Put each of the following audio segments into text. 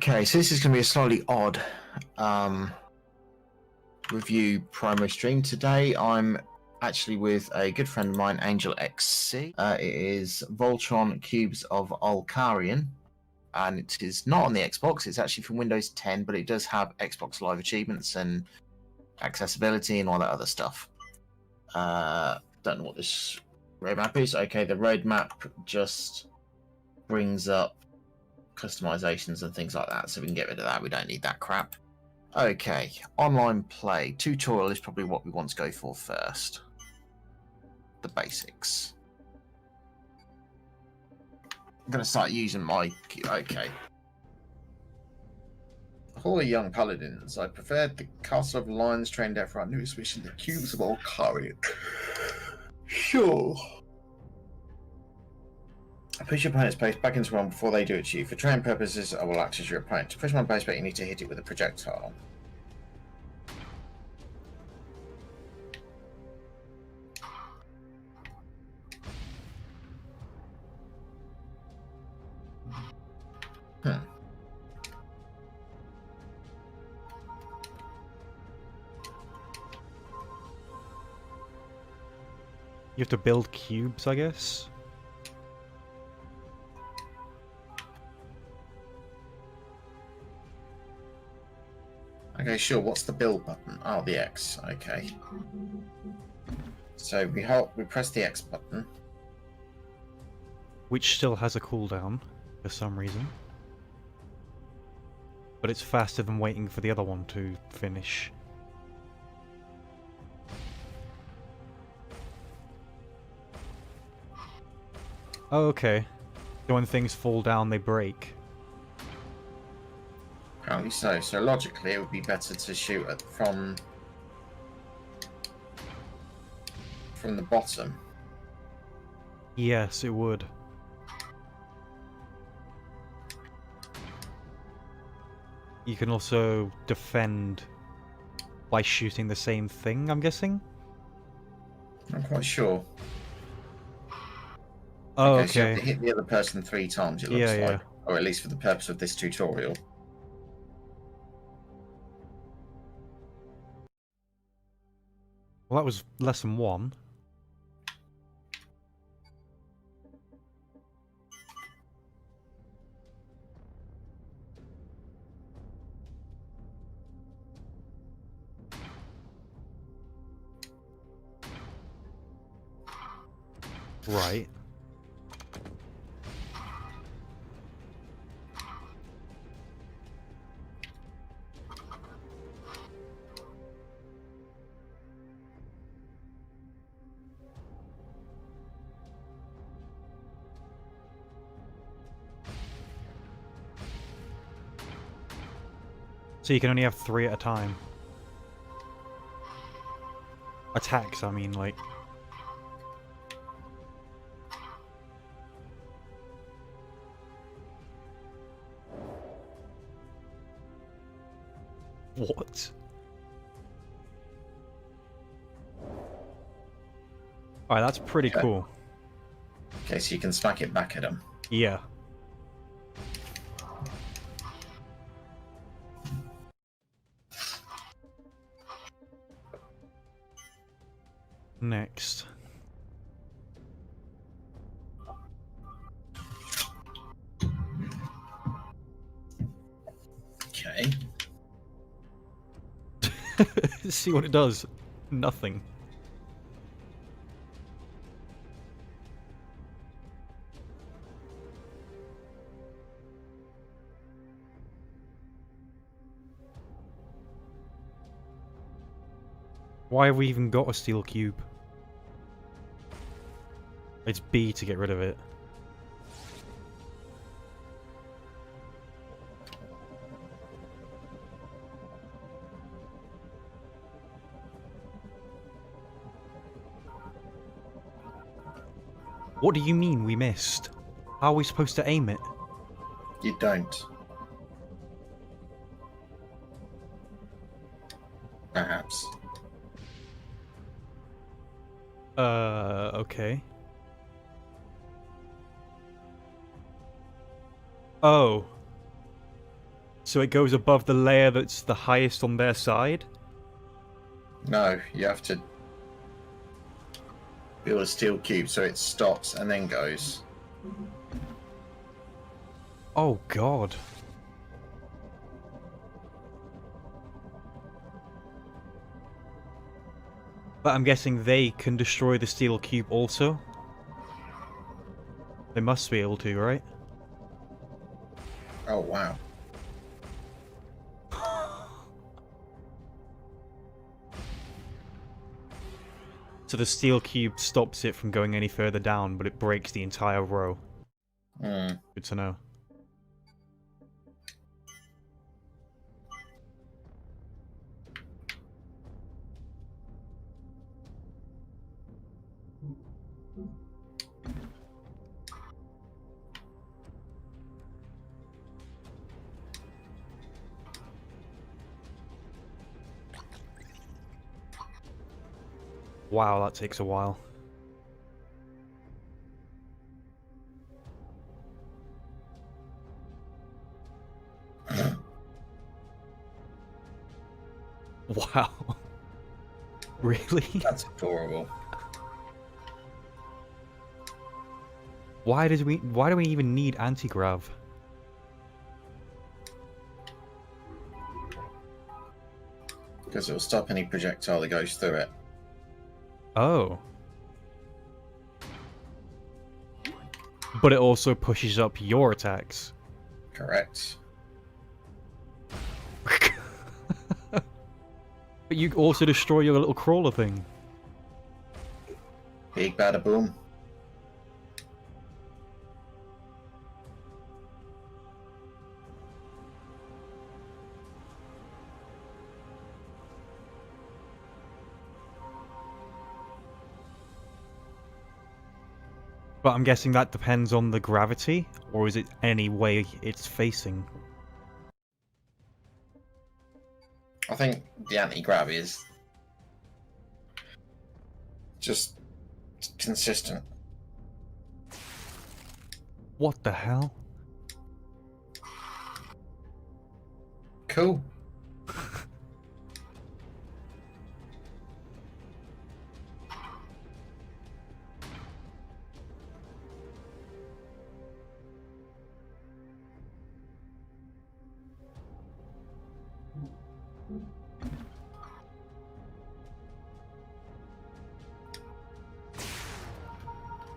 Okay, so this is going to be a slightly odd review promo stream. Today I'm actually with a good friend of mine, Angel XC. It is Voltron Cubes of Olkarion, and it is not on the Xbox. It's actually for Windows 10, but it does have Xbox Live achievements and accessibility and all that other stuff. Don't know what this roadmap is. Okay, the roadmap just brings up customizations and things like that, so we can get rid of that. We don't need that crap. Okay, online play tutorial is probably what we want to go for first. The basics. I'm going to start using my... Okay. Holy young paladins, I preferred the Castle of Lions trained out for our newest mission, the Cubes of Olkarion. Sure. Push your opponent's base back into one before they do it to you. For training purposes, I will act as your opponent. To push my base back, you need to hit it with a projectile. You have to build cubes, I guess? Okay, sure. What's the build button? Oh, the X. Okay. So we press the X button. Which still has a cooldown, for some reason. But it's faster than waiting for the other one to finish. Oh, okay. So when things fall down, they break. Apparently so. So logically, it would be better to shoot at from the bottom. Yes, it would. You can also defend by shooting the same thing, I'm guessing? I'm quite sure. Oh, okay. So you have okay. to hit the other person 3 times, it looks Yeah. like. Or at least for the purpose of this tutorial. Well, that was lesson 1. Right. So you can only have 3 at a time. Attacks, I mean, like... What? Alright, that's pretty cool. Okay, so you can smack it back at them. Yeah. Next. Okay. See what it does. Nothing. Why have we even got a steel cube? It's B to get rid of it. What do you mean we missed? How are we supposed to aim it? You don't. Perhaps. Okay. Oh. So it goes above the layer that's the highest on their side? No, you have to build a steel cube so it stops and then goes. Oh god. But I'm guessing they can destroy the steel cube also? They must be able to, right? Oh, wow. So the steel cube stops it from going any further down, but it breaks the entire row. Hmm. Good to know. Wow, that takes a while. Wow. Really? That's adorable. Why do we even need anti-grav? Because it'll stop any projectile that goes through it. Oh. But it also pushes up your attacks. Correct. But you also destroy your little crawler thing. Big bada boom. But I'm guessing that depends on the gravity, or is it any way it's facing? I think the anti-grav is just consistent. What the hell? Cool.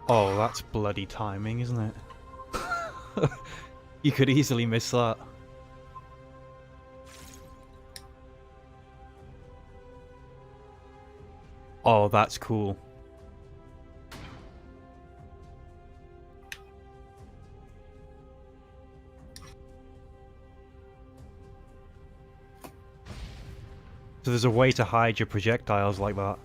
Oh, that's bloody timing, isn't it? You could easily miss that. Oh, that's cool. So there's a way to hide your projectiles like that.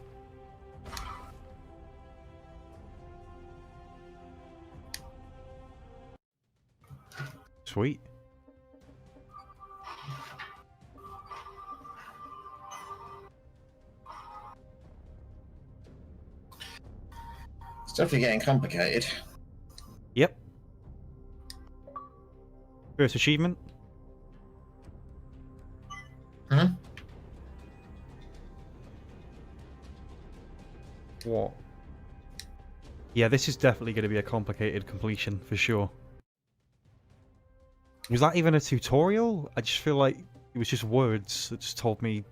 Sweet. It's definitely getting complicated. Yep. First achievement. Hmm? What? Yeah, this is definitely going to be a complicated completion, for sure. Was that even a tutorial? I just feel like it was just words that just told me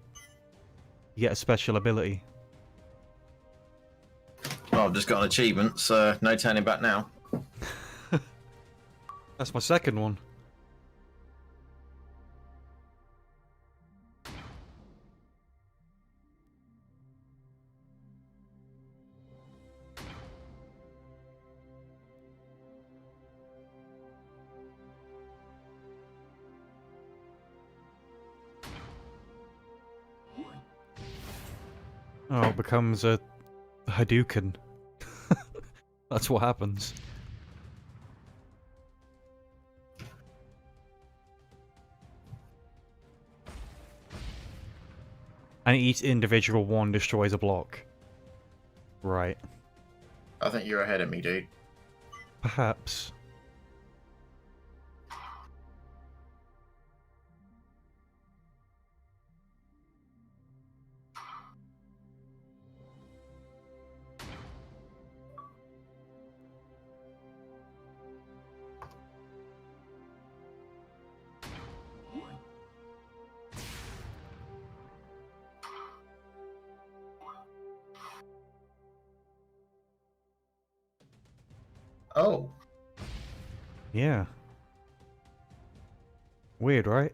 you get a special ability. Well, I've just got an achievement, so no turning back now. That's my second one. Oh, it becomes a Hadouken. That's what happens. And each individual one destroys a block. Right. I think you're ahead of me, dude. Perhaps. Oh. Yeah. Weird, right?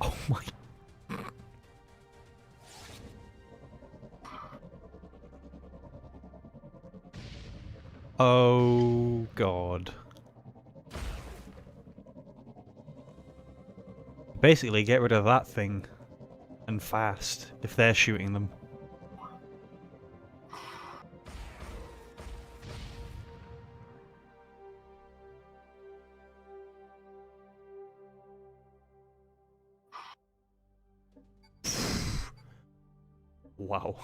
Oh my. Oh god. Basically, get rid of that thing. And fast, if they're shooting them. Wow.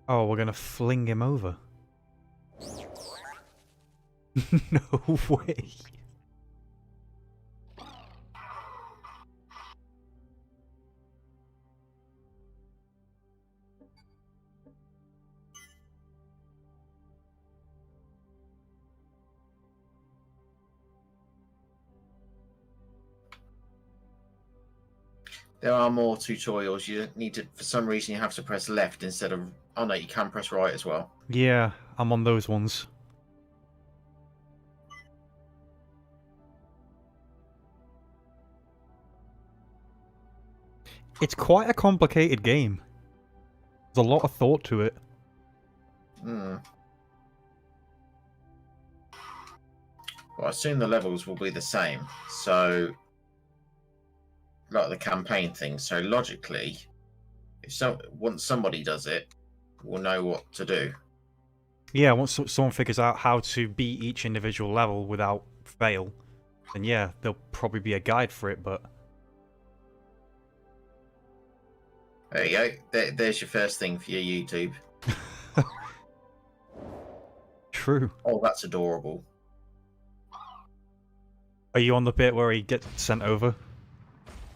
Oh, we're gonna fling him over. No way. There are more tutorials. You need to, for some reason, you have to press left instead of. Oh no, you can press right as well. Yeah, I'm on those ones. It's quite a complicated game. There's a lot of thought to it. Hmm. Well, I assume the levels will be the same. So, like the campaign thing. So logically, if once somebody does it, we'll know what to do. Yeah, once someone figures out how to beat each individual level without fail, then yeah, there'll probably be a guide for it, but... There you go. There's your first thing for your YouTube. True. Oh, that's adorable. Are you on the bit where he gets sent over?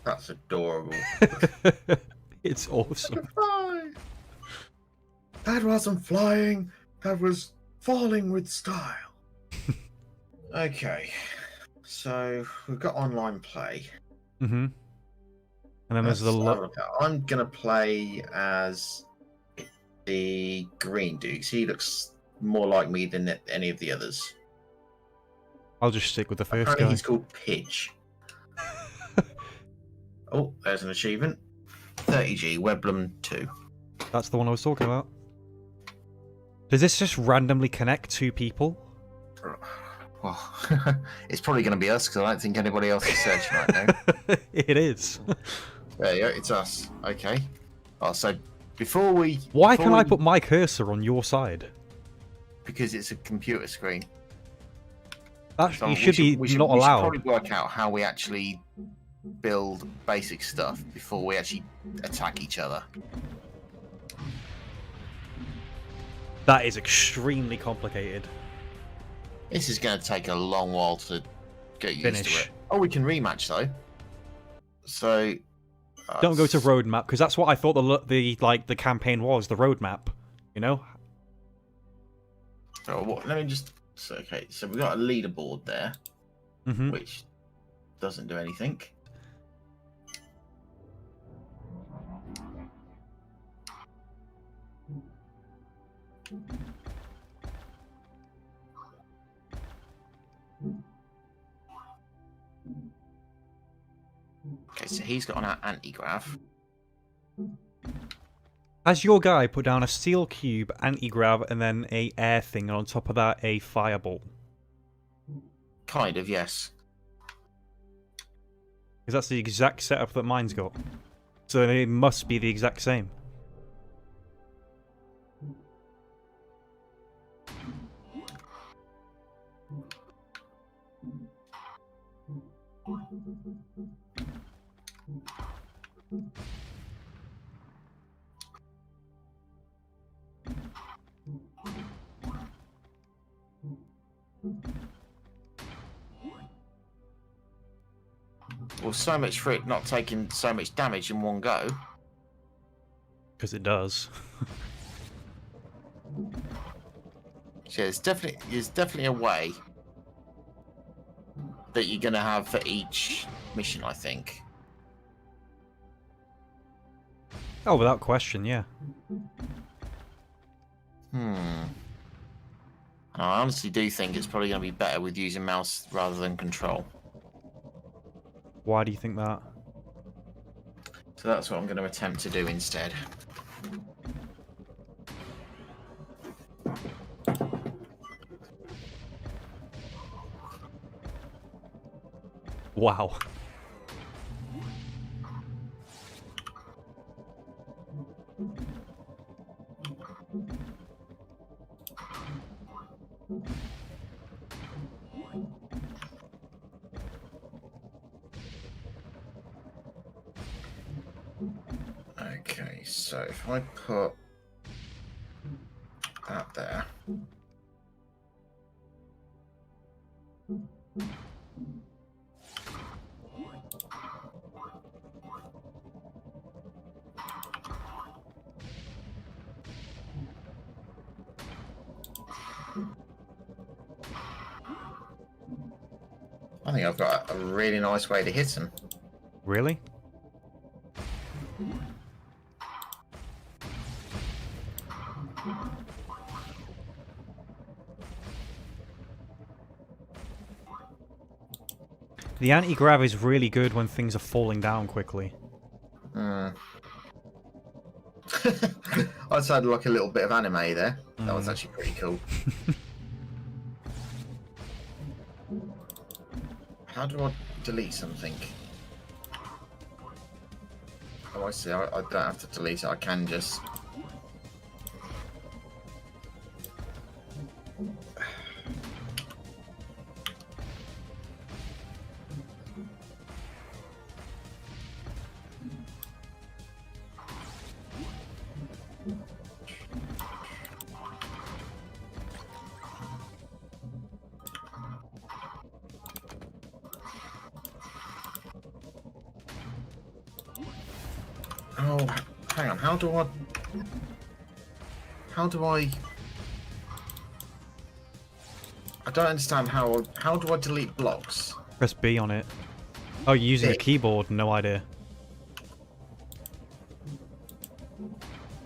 That's adorable. It's awesome. That wasn't flying. That was falling with style. Okay. So, we've got online play. Mm-hmm. And then there's the... I'm going to play as the green dude. He looks more like me than any of the others. I'll just stick with the first Apparently guy. he's called Pitch. Oh, there's an achievement. 30G, Weblum 2. That's the one I was talking about. Does this just randomly connect two people? Well, it's probably going to be us because I don't think anybody else is searching right now. It is. There you go, it's us. Okay. Oh, so before we... Why can I put my cursor on your side? Because it's a computer screen. That So you should be not we should allowed. probably work out how we actually build basic stuff before we actually attack each other. That is extremely complicated. This is going to take a long while to get used to Finish. it. Oh, we can rematch though. So Don't go to roadmap because that's what I thought the campaign was, the roadmap. You know. So let me just. So, okay, so we've got a leaderboard there, Mm-hmm. which doesn't do anything. Okay, so he's got an anti-grav. As your guy put down a steel cube, anti-grav, and then a air thing, and on top of that a fireball. Kind of, yes. Because that's the exact setup that mine's got. So it must be the exact same. Well, so much for it not taking so much damage in one go. Because it does. So there's definitely a way that you're gonna have for each mission, I think. Oh, without question, yeah. And I honestly do think it's probably going to be better with using mouse rather than control. Why do you think that? So that's what I'm going to attempt to do instead. Wow. Okay, so if I put that there. I think I've got a really nice way to hit him. Really? The anti-grav is really good when things are falling down quickly. I sounded like a little bit of anime there. That was actually pretty cool. How do I delete something? Oh, I see. I don't have to delete it. I can just... Oh, hang on. How do I... I don't understand how do I delete blocks? Press B on it. Oh, you're using a B. keyboard? No idea.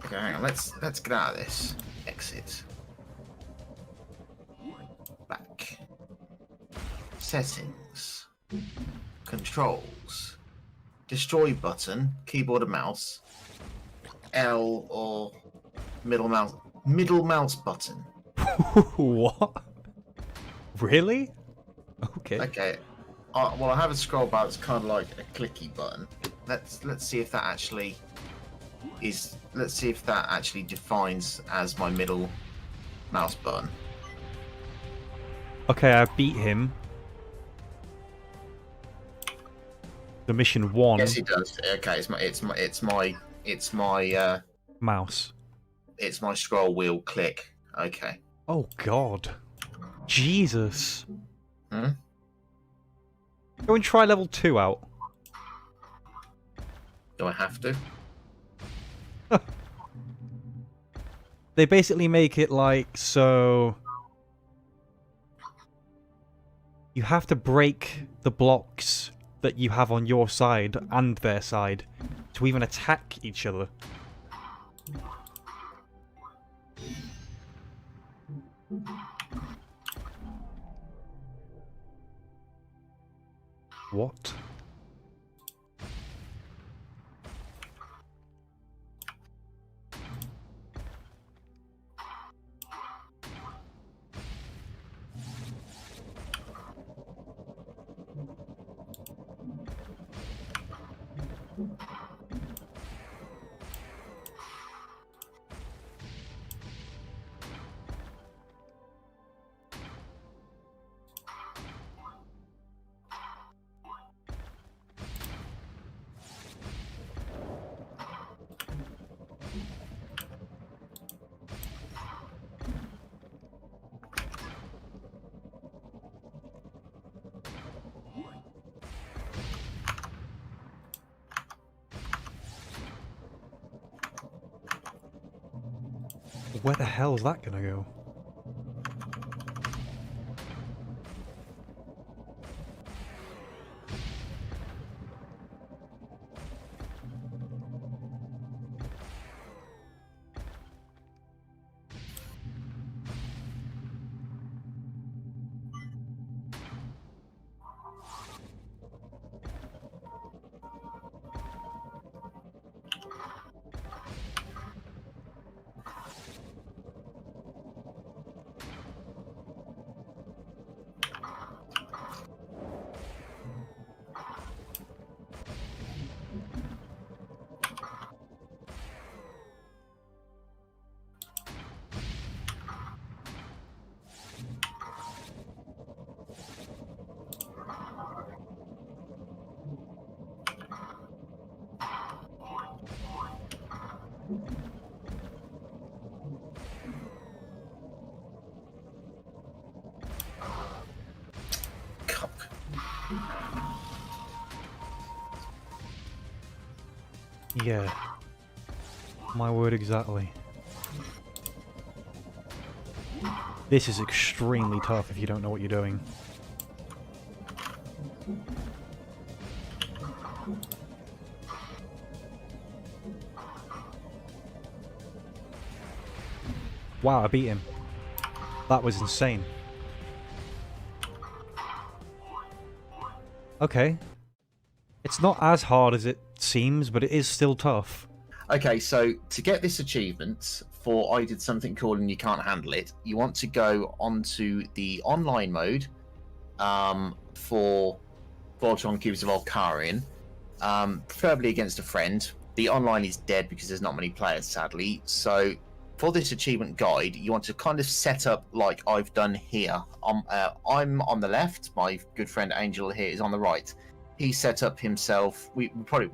Okay, hang on. Let's get out of this. Exit. Back. Settings. Controls. Destroy button. Keyboard and mouse. L or middle mouse button. What? Really? Okay. Okay. Well, I have a scroll bar that's kind of like a clicky button. Let's see if that actually is. Let's see if that actually defines as my middle mouse button. Okay, I beat him. The mission 1. Yes, it does. Okay, it's my Mouse. it's my scroll wheel click. Okay. Oh god. Jesus. Hmm? Go and try level 2 out. Do I have to? They basically make it like so. You have to break the blocks that you have on your side and their side to even attack each other. What? where the hell is that gonna go? Yeah. My word exactly. This is extremely tough if you don't know what you're doing. Wow, I beat him. That was insane. Okay. It's not as hard as it seems, but it is still tough. Okay, so to get this achievement for I did something cool and you can't handle it, you want to go onto the online mode for Voltron Cubes of Olkarion, preferably against a friend. The online is dead because there's not many players, sadly. So for this achievement guide, you want to kind of set up like I've done here. I'm on the left. My good friend Angel here is on the right. He set up himself. We probably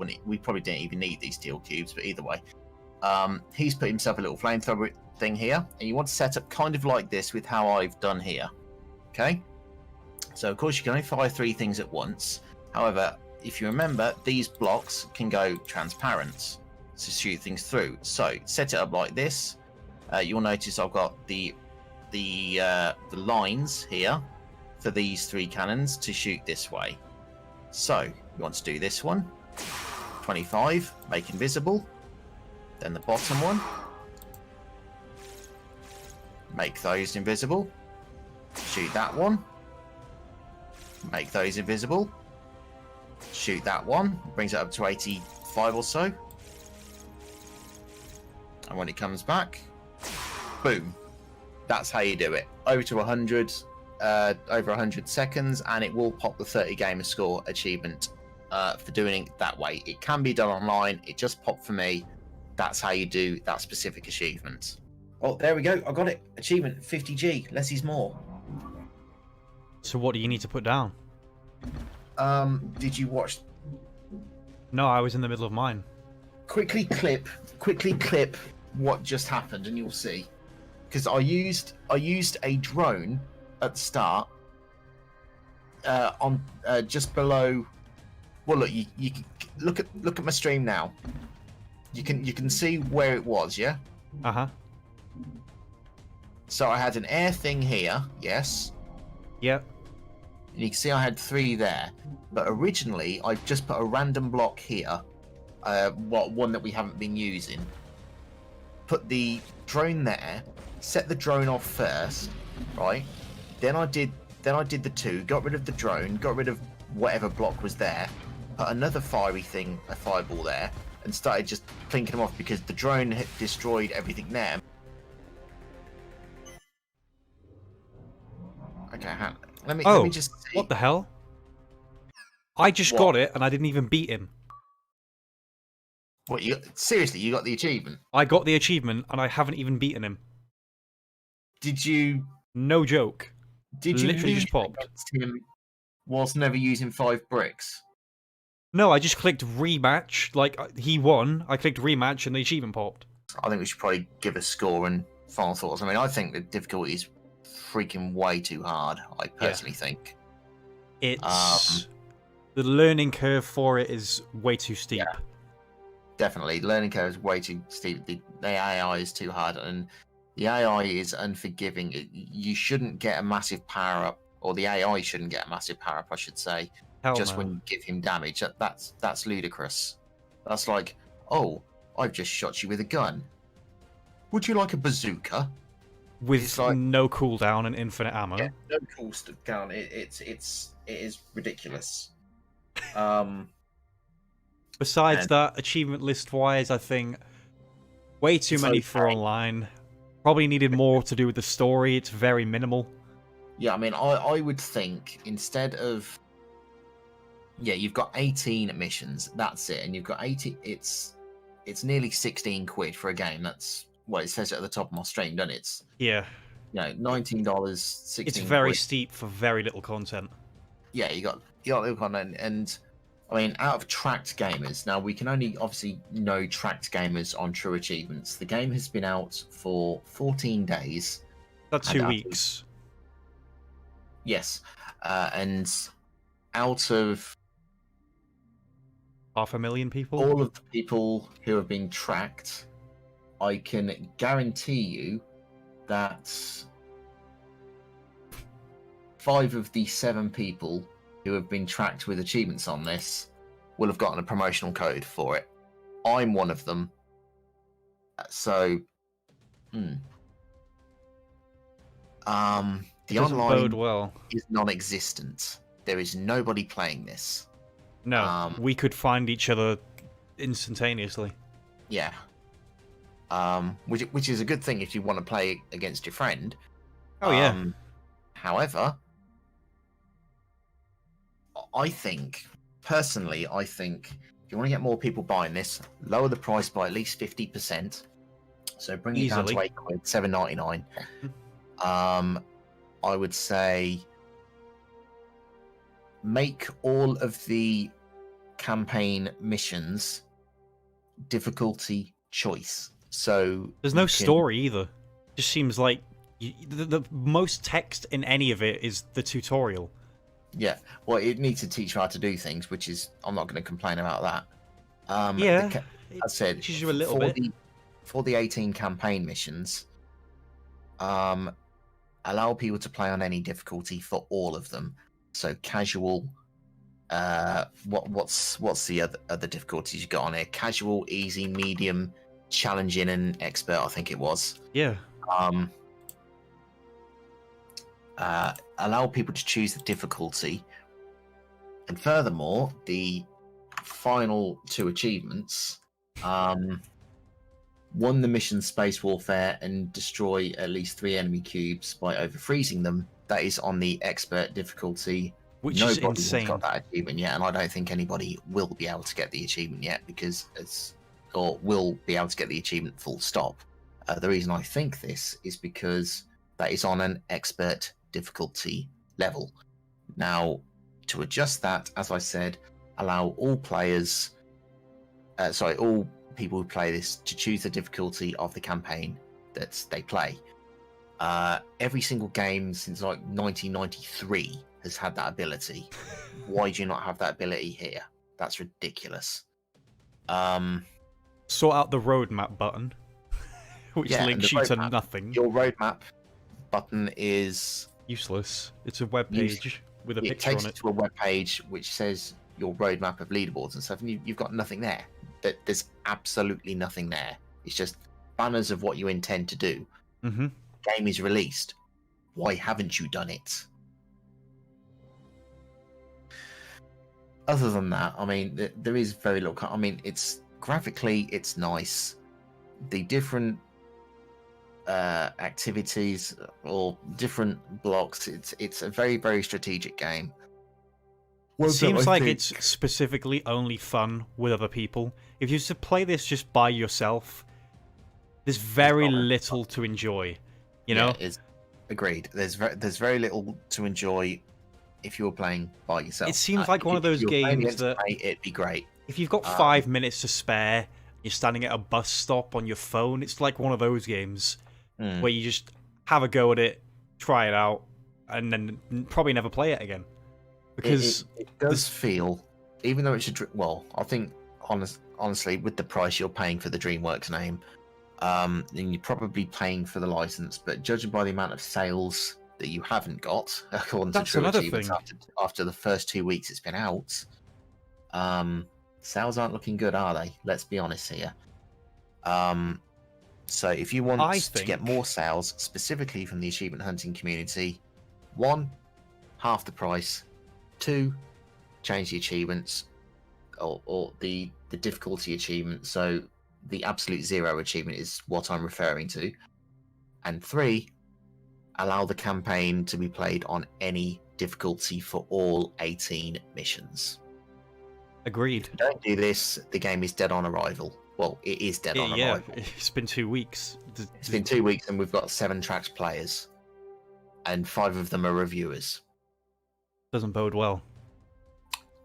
didn't even need these steel cubes, but either way, he's put himself a little flamethrower thing here, and you want to set up kind of like this with how I've done here. Okay. So of course you can only fire 3 things at once. However, if you remember, these blocks can go transparent to shoot things through. So set it up like this. You'll notice I've got the lines here for these 3 cannons to shoot this way. So you want to do this one, 25, make invisible. Then the bottom one, make those invisible. Shoot that one, make those invisible. Shoot that one, brings it up to 85 or so. And when it comes back, boom. That's how you do it. Over to 100. Over 100 seconds, and it will pop the 30 gamer score achievement for doing it that way. It can be done online. It just popped for me. That's how you do that specific achievement. Oh, there we go. I got it. Achievement 50G. Less is more. So what do you need to put down? Did you watch? No, I was in the middle of mine. Quickly clip what just happened, and you'll see. Because I used a drone at the start, on just below. Well, look, you can look at my stream now. You can see where it was, yeah. So I had an air thing here, yes. Yep. And you can see I had 3 there, but originally I just put a random block here, one that we haven't been using. Put the drone there, set the drone off first, right? Then I did the 2, got rid of the drone, got rid of whatever block was there, put another fiery thing, a fireball there, and started just plinking them off because the drone had destroyed everything there. Okay, let me just see. What the hell? I just got it and I didn't even beat him. What, seriously, you got the achievement? I got the achievement and I haven't even beaten him. Did you? No joke. Did you literally just popped him whilst never using 5 bricks? No, I just clicked rematch. Like, he won. I clicked rematch and the achievement popped. I think we should probably give a score and final thoughts. I mean, I think the difficulty is freaking way too hard. I personally think it's the learning curve for it is way too steep. Yeah, definitely, learning curve is way too steep. The AI is too hard, and The AI is unforgiving. You shouldn't get a massive power up, or the AI shouldn't get a massive power up, I should say, Hell just no. when you give him damage. That's ludicrous. That's like, oh, I've just shot you with a gun. Would you like a bazooka? With It's like, no cooldown and infinite ammo. yeah, no cool down. It is ridiculous. Besides And that, achievement list wise, I think way too it's many for okay. online. Probably needed more to do with the story. It's very minimal. Yeah, I mean, I would think instead of, yeah, you've got 18 missions. That's it, and you've got 80. It's nearly 16 quid for a game. That's what it says at the top of my stream, doesn't it? It's, Yeah. you know, $19, 16 It's very quid. steep for very little content. Yeah, you got little content, and I mean, out of tracked gamers, now we can only obviously know tracked gamers on True Achievements. The game has been out for 14 days. That's And 2 out of- weeks. Yes, and out of 500,000 people. all of the people who have been tracked, I can guarantee you that 5 of the 7 people who have been tracked with achievements on this will have gotten a promotional code for it. I'm one of them. So, the It doesn't online bode well. is non-existent. There is nobody playing this. No, we could find each other instantaneously. Yeah. Which is a good thing if you want to play against your friend. Oh yeah. However, I think if you want to get more people buying this, lower the price by at least 50%. So bring it down to Easily. 8 quid, $7.99. I would say make all of the campaign missions difficulty choice. So There's no story either. Just seems like the most text in any of it is the tutorial. Yeah, well, it needs to teach you how to do things, which is I'm not going to complain about that. Yeah, I said teaches you a little for bit. for the 18 campaign missions, allow people to play on any difficulty for all of them. So casual. What's the other difficulties you got on here? Casual, easy, medium, challenging, and expert. I think it was. Yeah. Allow people to choose the difficulty, and furthermore, the final 2 achievements, won the mission Space Warfare and destroy at least 3 enemy cubes by overfreezing them. That is on the expert difficulty. Which Nobody is insane. has got that achievement yet, and I don't think anybody will be able to get the achievement yet or will be able to get the achievement full stop. The reason I think this is because that is on an expert difficulty level. Now, to adjust that, as I said, allow all players, all people who play this to choose the difficulty of the campaign that they play. Every single game since like 1993 has had that ability. Why do you not have that ability here? That's ridiculous. Sort out the roadmap button, which links you to nothing. Your roadmap button is Useless. It's a web page with a picture on it. It takes you to a web page which says your roadmap of leaderboards and stuff, and you've got nothing there. There's absolutely nothing there. It's just banners of what you intend to do. Mm-hmm. Game is released. Why haven't you done it? Other than that, I mean, there is very little. I mean, it's graphically, it's nice. The different activities or different blocks, it's a very, very strategic game. It seems like it's specifically only fun with other people. If you used to play this just by yourself, there's very little to enjoy. You know? It's agreed. There's very little to enjoy if you were playing by yourself. It seems like one of those games that it'd be great. If you've got 5 minutes to spare, you're standing at a bus stop on your phone. It's like one of those games where you just have a go at it, try it out, and then probably never play it again. Because it does feel, even though it's I think honestly, with the price you're paying for the DreamWorks name, then you're probably paying for the license. But judging by the amount of sales that you haven't got, according That's to True another Achievements, thing. after the first 2 weeks it's been out, sales aren't looking good, are they? Let's be honest here. So if you want to get more sales, specifically from the achievement hunting community, 1, half the price, 2, change the achievements or the difficulty achievement. So the absolute 0 achievement is what I'm referring to. And 3, allow the campaign to be played on any difficulty for all 18 missions. Agreed. If you don't do this, the game is dead on arrival. Well, it is dead on arrival. It's been 2 weeks. It's been 2 weeks and we've got 7 tracks players. And 5 of them are reviewers. Doesn't bode well.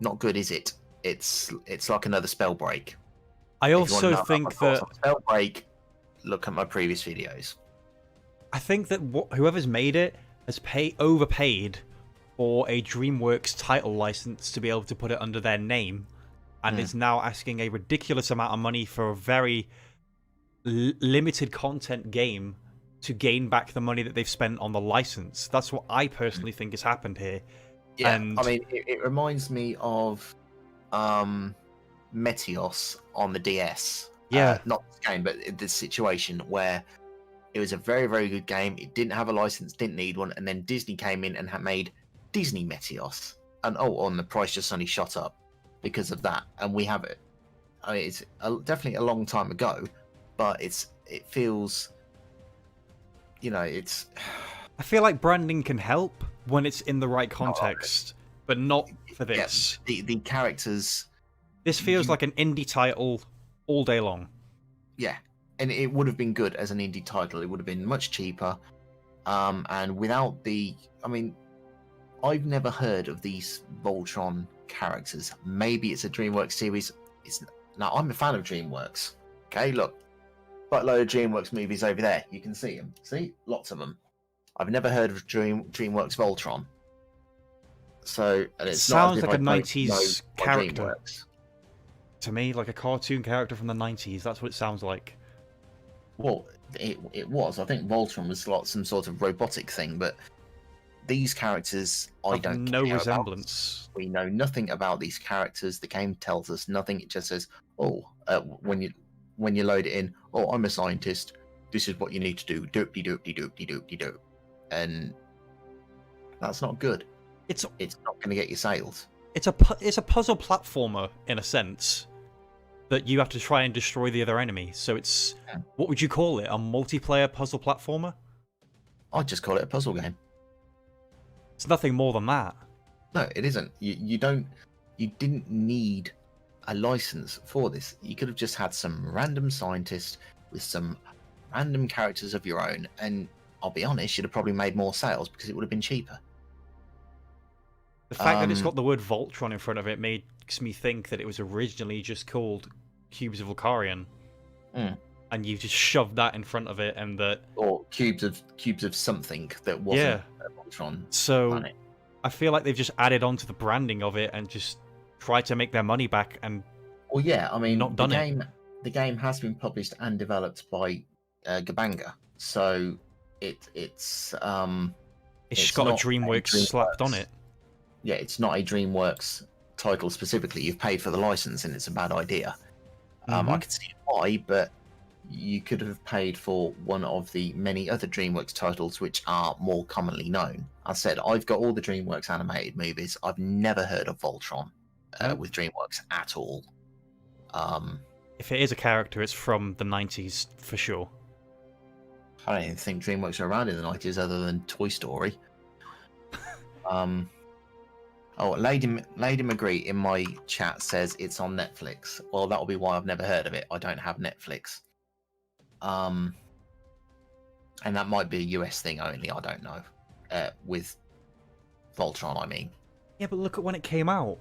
Not good, is it? It's like another spell break. I also think that spell break, look at my previous videos. I think that whoever's made it has overpaid for a DreamWorks title license to be able to put it under their name, and is now asking a ridiculous amount of money for a very limited content game to gain back the money that they've spent on the license. That's what I personally think has happened here. Yeah, and... I mean, it reminds me of Meteos on the DS. Yeah. Not this game, but the situation where it was a very, very good game. It didn't have a license, didn't need one, and then Disney came in and had made Disney Meteos. And the price just suddenly shot up because of that. And we have it. I mean, it's definitely a long time ago, but it feels, it's... I feel like branding can help when it's in the right context, but not for this. Yeah, the characters... This feels like an indie title all day long. Yeah, and it would have been good as an indie title. It would have been much cheaper. And without I mean, I've never heard of these Voltron characters. Maybe it's a DreamWorks series. Now, I'm a fan of DreamWorks. Okay, look. Quite a load of DreamWorks movies over there. You can see them. See? Lots of them. I've never heard of DreamWorks Voltron. So, and it sounds like a 90s character. To me, like a cartoon character from the 90s. That's what it sounds like. Well, it was. I think Voltron was like some sort of robotic thing, but these characters, I don't no resemblance. We know nothing about these characters. The game tells us nothing. It just says, when you load it in, I'm a scientist. This is what you need to do. Doopty doopty doopty doopty doop. And that's not good. It's not going to get you sales. It's a puzzle platformer in a sense that you have to try and destroy the other enemy. So it's what would you call it? A multiplayer puzzle platformer? I'd just call it a puzzle game. It's nothing more than that. No, it isn't. You didn't need a license for this. You could have just had some random scientist with some random characters of your own, and I'll be honest, you'd have probably made more sales because it would have been cheaper. The fact that it's got the word Voltron in front of it makes me think that it was originally just called Cubes of Olkarion. And you've just shoved that in front of it, and that... Or cubes of something that wasn't a Voltron planet. I feel like they've just added on to the branding of it and just tried to make their money back and I mean, not done it. The game has been published and developed by Gbanga, so it's got a DreamWorks slapped on it. Yeah, it's not a DreamWorks title specifically. You've paid for the license and it's a bad idea. I can see why, but you could have paid for one of the many other DreamWorks titles which are more commonly known. I said, I've got all the DreamWorks animated movies. I've never heard of Voltron with DreamWorks at all. If it is a character, it's from the 90s for sure. I don't even think DreamWorks were around in the 90s other than Toy Story. Lady McGree in my chat says it's on Netflix. Well, that'll be why I've never heard of it. I don't have Netflix. And that might be a US thing only. I don't know. With Voltron, I mean. Yeah, but look at when it came out.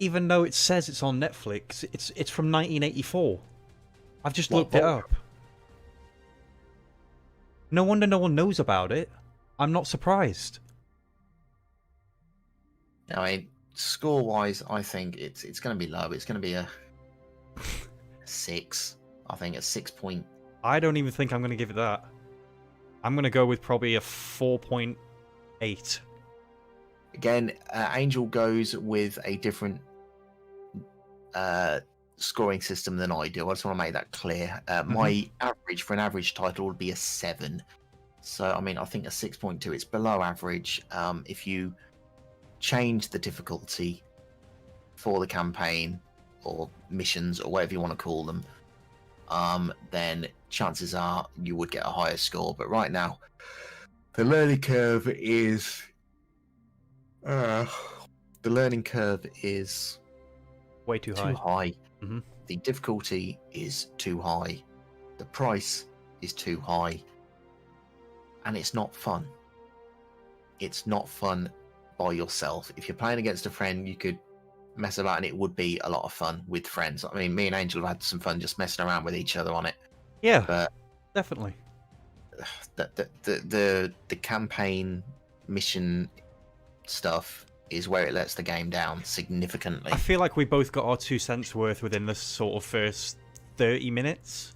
Even though it says it's on Netflix, it's from 1984. I've just looked it up. No wonder no one knows about it. I'm not surprised. I mean, score-wise, I think it's going to be low. It's going to be a 6. I think a 6.5 I don't even think I'm going to give it that. I'm going to go with probably a 4.8. Again, Angel goes with a different scoring system than I do. I just want to make that clear. My average for an average title would be a 7. So, I mean, I think a 6.2, it's below average. If you change the difficulty for the campaign or missions or whatever you want to call them, then chances are you would get a higher score. But right now, the learning curve is way too high. Too high. The difficulty is too high. The price is too high. And it's not fun. It's not fun by yourself. If you're playing against a friend, you could mess about and it would be a lot of fun with friends. I mean, me and Angel have had some fun just messing around with each other on it. Yeah, but definitely. The campaign mission stuff is where it lets the game down significantly. I feel like we both got our 2 cents worth within the sort of first 30 minutes.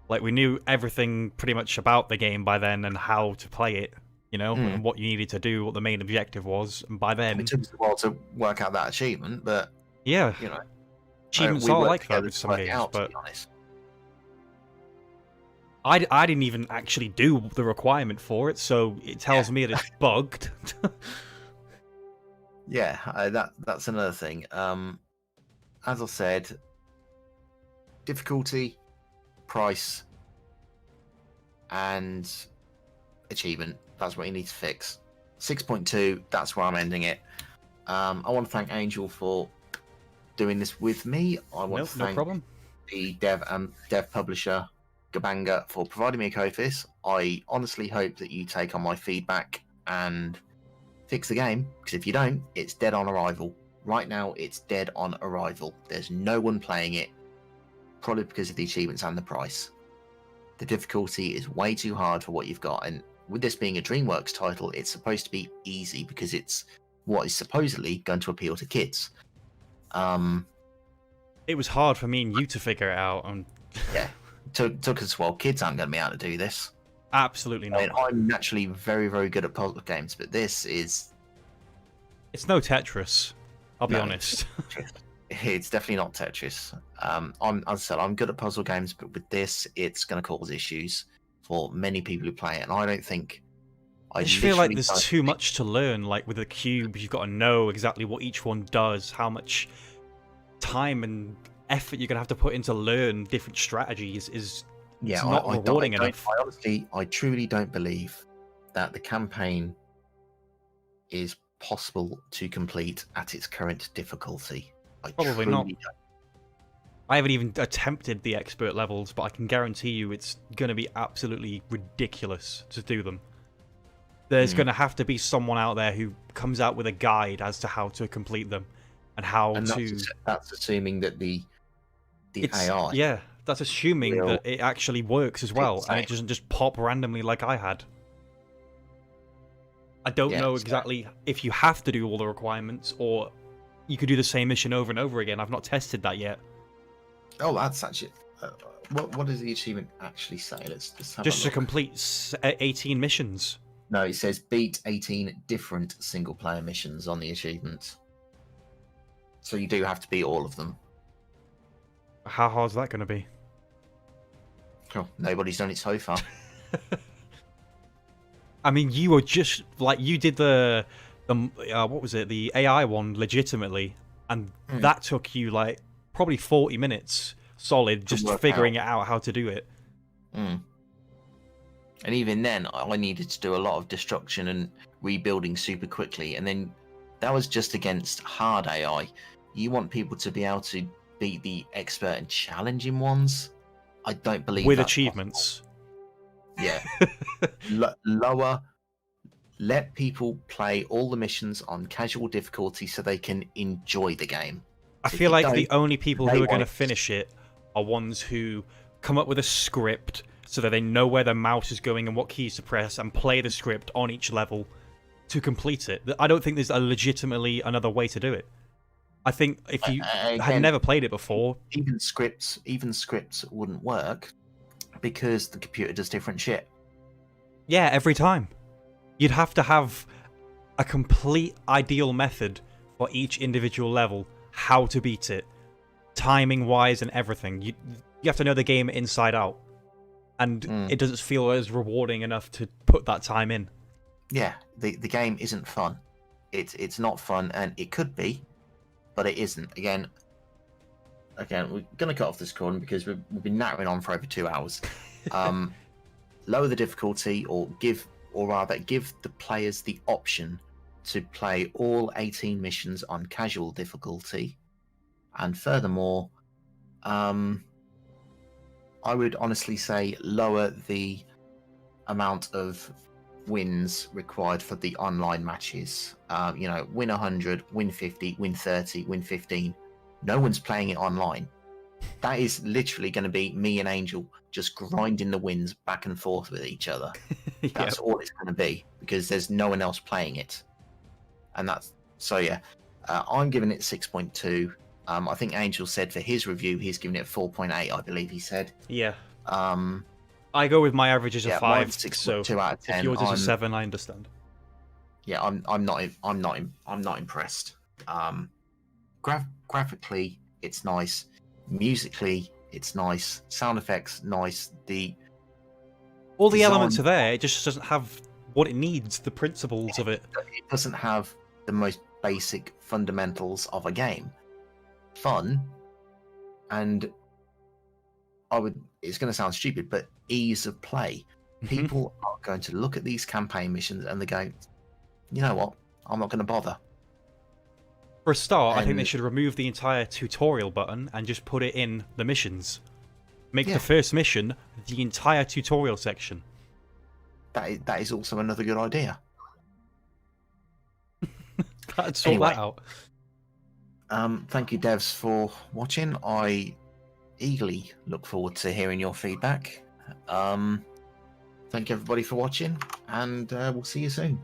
Like, we knew everything pretty much about the game by then and how to play it, you know, and what you needed to do, what the main objective was. And by then... It took us a while to work out that achievement, but... Yeah. You know... Achievements are like that with some games, but... I didn't even actually do the requirement for it, so it tells me that it's bugged. Yeah, that's another thing. As I said, difficulty, price, and achievement. That's what you need to fix. 6.2, that's where I'm ending it. I want to thank Angel for doing this with me. I want to thank the dev publisher, Gbanga, for providing me a code for this. I honestly hope that you take on my feedback and fix the game, because if you don't, it's dead on arrival. Right now, it's dead on arrival. There's no one playing it, probably because of the achievements and the price. The difficulty is way too hard for what you've got, and with this being a DreamWorks title, it's supposed to be easy because it's what is supposedly going to appeal to kids. It was hard for me and you to figure it out. Yeah, took us a while. Kids aren't going to be able to do this. Absolutely not. I mean, I'm naturally very, very good at puzzle games, but this is... It's no Tetris, I'll be honest. It's definitely not Tetris. As I said, I'm good at puzzle games, but with this, it's going to cause issues for many people who play it, and I don't think... I just feel like there's too much to learn. Like, with the cube, you've got to know exactly what each one does, how much time and effort you're going to have to put into learn different strategies is... Yeah, not rewarding enough. I truly don't believe that the campaign is possible to complete at its current difficulty. Probably not. I haven't even attempted the expert levels, but I can guarantee you it's going to be absolutely ridiculous to do them. There's going to have to be someone out there who comes out with a guide as to how to complete them and how to... That's assuming that the AI... Yeah. That's assuming that it actually works as well, and it doesn't just pop randomly like I had. I don't know exactly if you have to do all the requirements, or you could do the same mission over and over again. I've not tested that yet. Oh, that's actually... what does the achievement actually say? Let's just have just to complete 18 missions. No, it says beat 18 different single-player missions on the achievement. So you do have to beat all of them. How hard is that going to be? Oh, nobody's done it so far. I mean, you were just like you did the what was it? The AI one legitimately, and that took you like probably 40 minutes solid just figuring it out how to do it. And even then, I needed to do a lot of destruction and rebuilding super quickly, and then that was just against hard AI. You want people to be able to beat the expert and challenging ones. I don't believe with achievements. Possible. Yeah, lower. Let people play all the missions on casual difficulty so they can enjoy the game. I feel like the only people who are going to finish it are ones who come up with a script so that they know where their mouse is going and what keys to press and play the script on each level to complete it. I don't think there's legitimately another way to do it. I think if you had never played it before... Even scripts wouldn't work because the computer does different shit. Yeah, every time. You'd have to have a complete ideal method for each individual level, how to beat it, timing-wise and everything. You have to know the game inside out. And it doesn't feel as rewarding enough to put that time in. Yeah, the game isn't fun. It's not fun, and it could be, but it isn't. Again, we're going to cut off this recording because we've been nattering on for over 2 hours. Lower the difficulty, or give the players the option to play all 18 missions on casual difficulty. And furthermore, I would honestly say lower the amount of wins required for the online matches. Win 100, win 50, win 30, win 15. No one's playing it online. That is literally going to be me and Angel just grinding the wins back and forth with each other. That's all it's going to be, because there's no one else playing it. And that's so, yeah. I'm giving it 6.2. I think Angel said for his review he's giving it 4.8, I believe he said. Yeah. I go with my averages of 5, 6.2 out of 10. If yours is a 7, I understand. Yeah, I'm not impressed. Graphically, it's nice. Musically, it's nice. Sound effects, nice. All the elements are there. It just doesn't have what it needs. The principles of it. It doesn't have the most basic fundamentals of a game. Fun, and it's going to sound stupid, but ease of play. People are going to look at these campaign missions and they go, you know what? I'm not going to bother. For a start, I think they should remove the entire tutorial button and just put it in the missions. Make the first mission the entire tutorial section. That is also another good idea. That'd sort that out. Thank you, devs, for watching. I eagerly look forward to hearing your feedback. Thank you, everybody, for watching, and we'll see you soon.